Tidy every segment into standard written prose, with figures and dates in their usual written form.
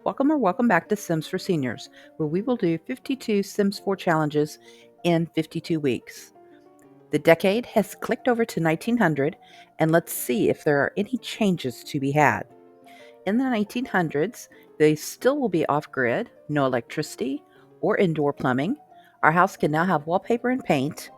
Welcome back to Sims for Seniors, where we will do 52 Sims 4 challenges in 52 weeks. The decade has clicked over to 1900, and let's see if there are any changes to be had. In the 1900s, they still will be off-grid, no electricity or indoor plumbing. Our house can now have wallpaper and paint,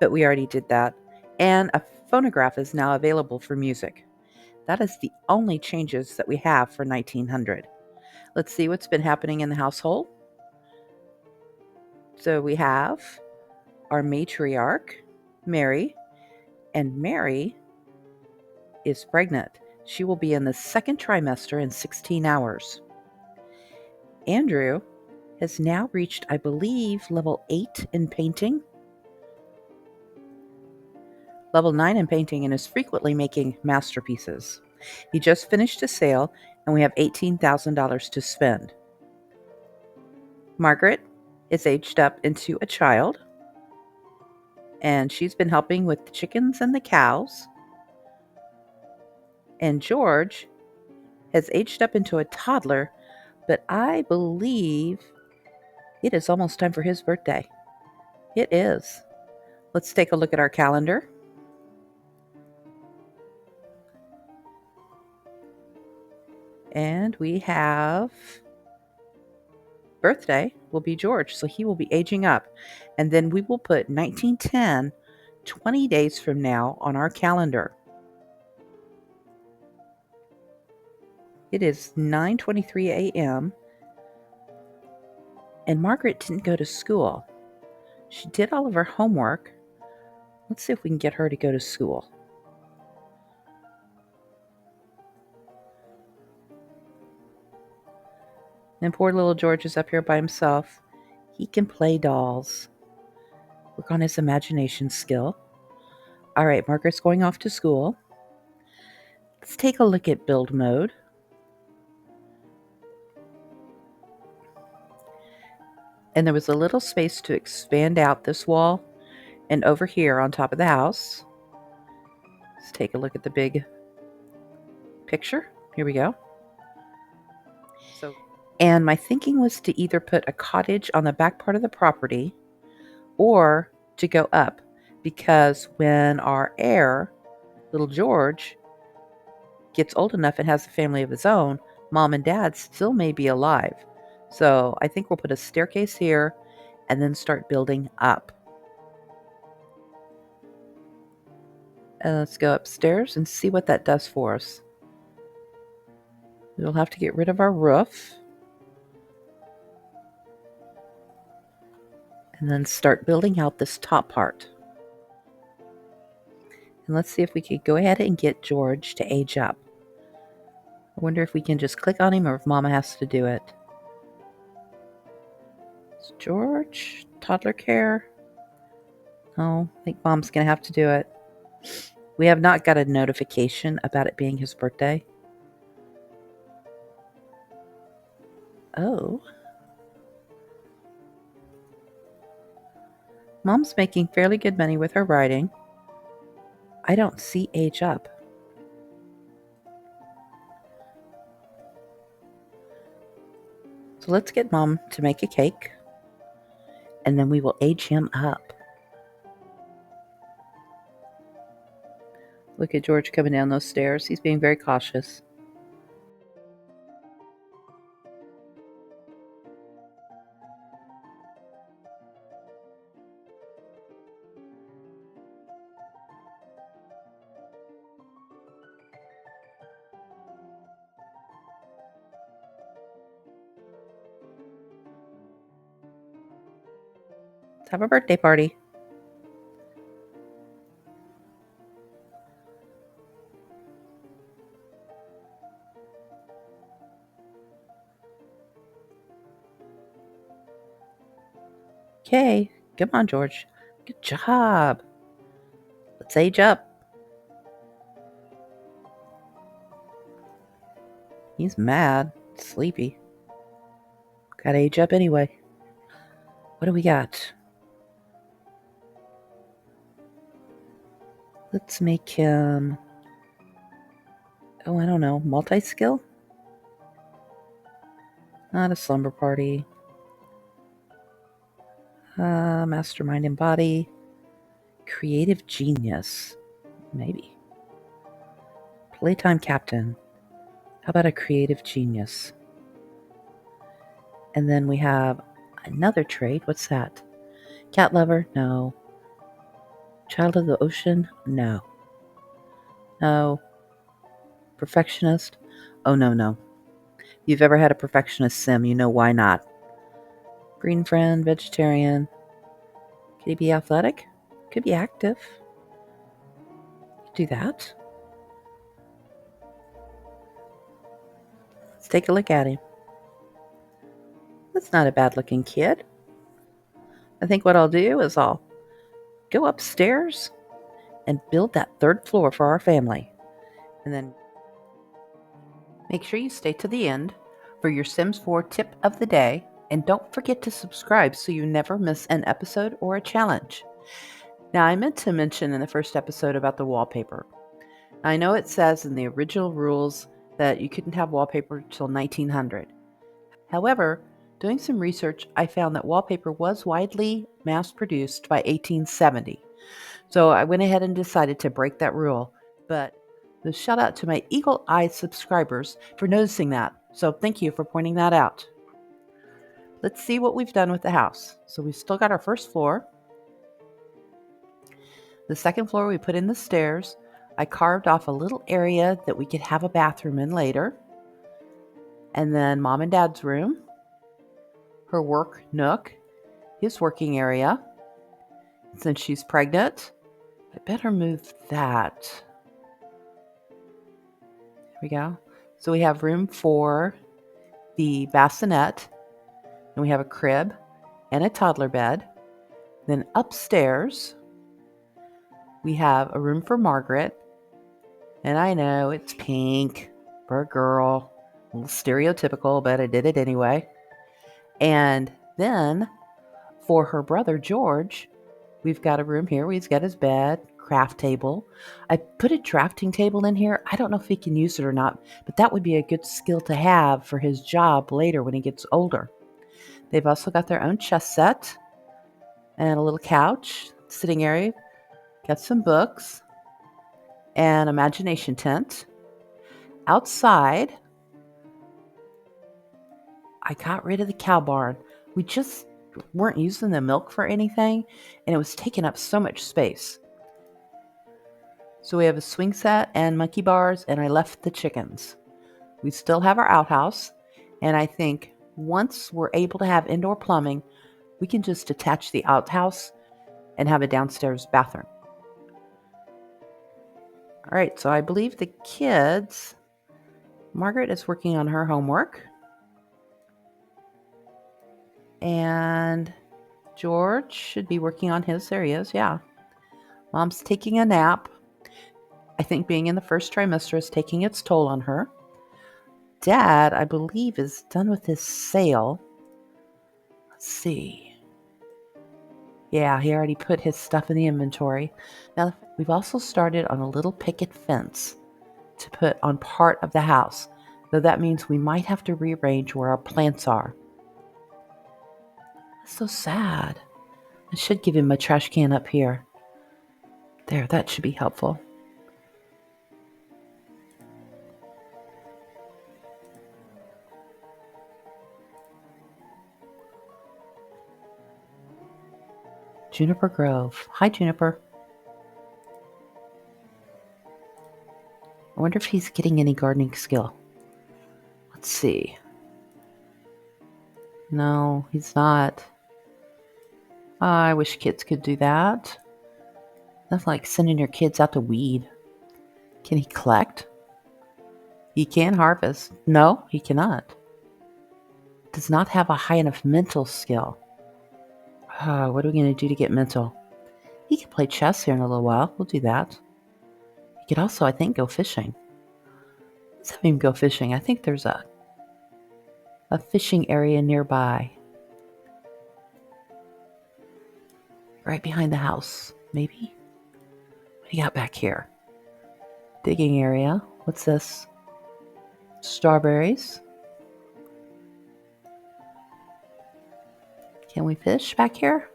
but we already did that, and a phonograph is now available for music. That is the only changes that we have for 1900. Let's see what's been happening in the household. So we have our matriarch, Mary, and Mary is pregnant. She will be in the second trimester in 16 hours. Andrew has now reached, I believe, level 8 in painting. Level 9 in painting, and is frequently making masterpieces. He just finished a sale, and we have $18,000 to spend. Margaret is aged up into a child, and she's been helping with the chickens and the cows. And George has aged up into a toddler, but I believe it is almost time for his birthday. It is. Let's take a look at our calendar. And we have birthday will be George, so he will be aging up. And then we will put 1910, 20 days from now, on our calendar. It is 9:23 a.m. and Margaret didn't go to school. She did all of her homework. Let's see if we can get her to go to school. And poor little George is up here by himself. He can play dolls. Work on his imagination skill. All right, Margaret's going off to school. Let's take a look at build mode. And there was a little space to expand out this wall and over here on top of the house. Let's take a look at the big picture. Here we go. And my thinking was to either put a cottage on the back part of the property or to go up, because when our heir, little George, gets old enough and has a family of his own, Mom and Dad still may be alive. So I think we'll put a staircase here and then start building up. And let's go upstairs and see what that does for us. We'll have to get rid of our roof. And then start building out this top part. And let's see if we could go ahead and get George to age up. I wonder if we can just click on him or if Mama has to do it. It's George, toddler care. Oh, I think Mom's going to have to do it. We have not got a notification about it being his birthday. Oh. Mom's making fairly good money with her writing. I don't see age up. So let's get Mom to make a cake, and then we will age him up. Look at George coming down those stairs. He's being very cautious. Let's have a birthday party. Okay, come on, George. Good job. Let's age up. He's mad, sleepy. Gotta age up anyway. What do we got? Let's make him, oh, I don't know, multi-skill? Not a slumber party. Mastermind and body. Creative genius. Maybe. Playtime captain. How about a creative genius? And then we have another trait. What's that? Cat lover? No. Child of the ocean? No. No. Perfectionist? Oh, no. You've ever had a perfectionist sim, you know why not. Green friend, vegetarian. Could he be athletic? Could be active. Do that. Let's take a look at him. That's not a bad looking kid. I think what I'll do is I'll go upstairs and build that third floor for our family. And then make sure you stay to the end for your Sims 4 tip of the day. And don't forget to subscribe so you never miss an episode or a challenge. Now, I meant to mention in the first episode about the wallpaper. I know it says in the original rules that you couldn't have wallpaper until 1900. However, doing some research, I found that wallpaper was widely mass-produced by 1870. So I went ahead and decided to break that rule. But the shout out to my eagle-eyed subscribers for noticing that. So thank you for pointing that out. Let's see what we've done with the house. So we've still got our first floor. The second floor, we put in the stairs. I carved off a little area that we could have a bathroom in later. And then mom and dad's room, her work nook, his working area. Since she's pregnant, I better move that. There we go. So we have room for the bassinet, and we have a crib and a toddler bed. Then upstairs, we have a room for Margaret. And I know it's pink for a girl, a little stereotypical, but I did it anyway. And then for her brother, George, we've got a room here. He's got his bed, craft table. I put a drafting table in here. I don't know if he can use it or not, but that would be a good skill to have for his job later when he gets older. They've also got their own chess set and a little couch, sitting area. Got some books, an imagination tent. Outside, I got rid of the cow barn. We just weren't using the milk for anything, and it was taking up so much space. So we have a swing set and monkey bars, and I left the chickens. We still have our outhouse, and I think once we're able to have indoor plumbing, we can just attach the outhouse and have a downstairs bathroom. All right, so I believe the kids, Margaret is working on her homework, and George should be working on his. There he is, yeah. Mom's taking a nap. I think being in the first trimester is taking its toll on her. Dad, I believe, is done with his sale. Let's see. Yeah, he already put his stuff in the inventory. Now, we've also started on a little picket fence to put on part of the house, though that means we might have to rearrange where our plants are. That's so sad. I should give him a trash can up here. There, that should be helpful. Juniper Grove. Hi, Juniper. I wonder if he's getting any gardening skill. Let's see. No, he's not. I wish kids could do that. That's like sending your kids out to weed. Can he collect? He can harvest. No, he cannot. Does not have a high enough mental skill. What are we going to do to get mental? He can play chess here in a little while. We'll do that. He could also, I think, go fishing. Let's have him go fishing. I think there's a fishing area nearby. Right behind the house, maybe? What do you got back here? Digging area. What's this? Strawberries. Can we fish back here?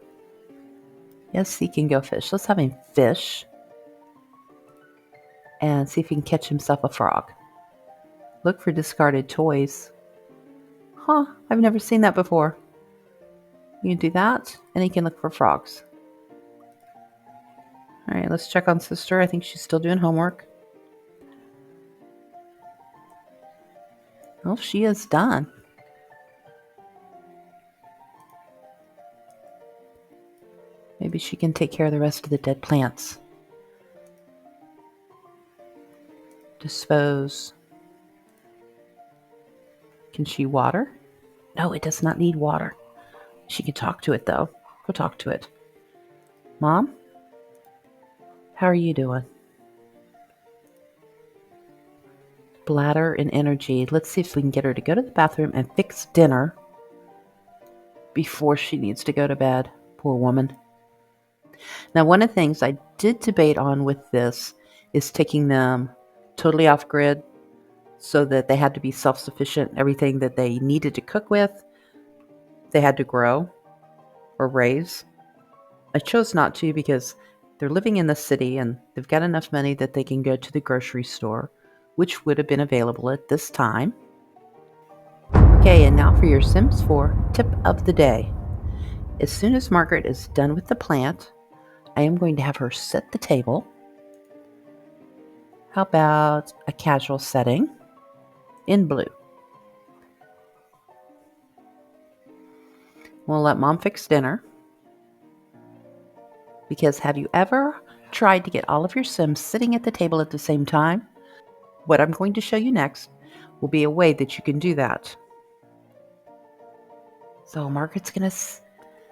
Yes, he can go fish. Let's have him fish and see if he can catch himself a frog. Look for discarded toys. Huh, I've never seen that before. You can do that, and he can look for frogs. All right, let's check on sister. I think she's still doing homework. Well, she is done. Maybe she can take care of the rest of the dead plants. Dispose. Can she water? No, it does not need water. She can talk to it, though. Go talk to it. Mom? How are you doing? Bladder and energy. Let's see if we can get her to go to the bathroom and fix dinner before she needs to go to bed. Poor woman. Now, one of the things I did debate on with this is taking them totally off grid so that they had to be self-sufficient. Everything that they needed to cook with, they had to grow or raise. I chose not to because they're living in the city and they've got enough money that they can go to the grocery store, which would have been available at this time. Okay, and now for your Sims 4 tip of the day. As soon as Margaret is done with the plant, I am going to have her set the table. How about a casual setting in blue? We'll let Mom fix dinner. Because have you ever tried to get all of your Sims sitting at the table at the same time? What I'm going to show you next will be a way that you can do that. So Margaret's going to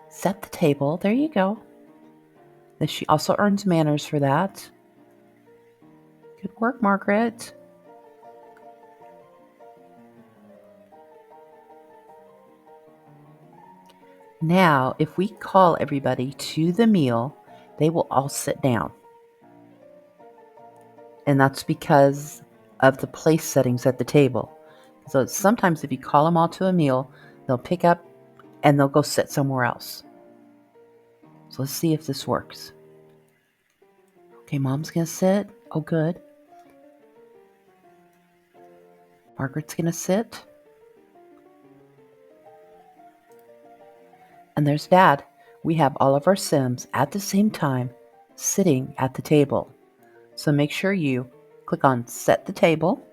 set the table. There you go. Then she also earns manners for that. Good work, Margaret. Now, if we call everybody to the meal, they will all sit down. And that's because of the place settings at the table. So sometimes if you call them all to a meal, they'll pick up and they'll go sit somewhere else. So let's see if this works. Okay, Mom's going to sit. Oh, good. Margaret's going to sit. And there's Dad. We have all of our Sims at the same time sitting at the table. So make sure you click on set the table,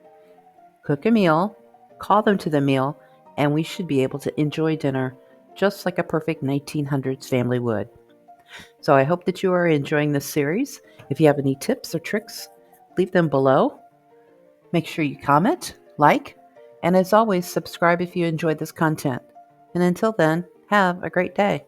cook a meal, call them to the meal, and we should be able to enjoy dinner just like a perfect 1900s family would. So I hope that you are enjoying this series. If you have any tips or tricks, leave them below. Make sure you comment, like, and as always, subscribe if you enjoyed this content. And until then, have a great day.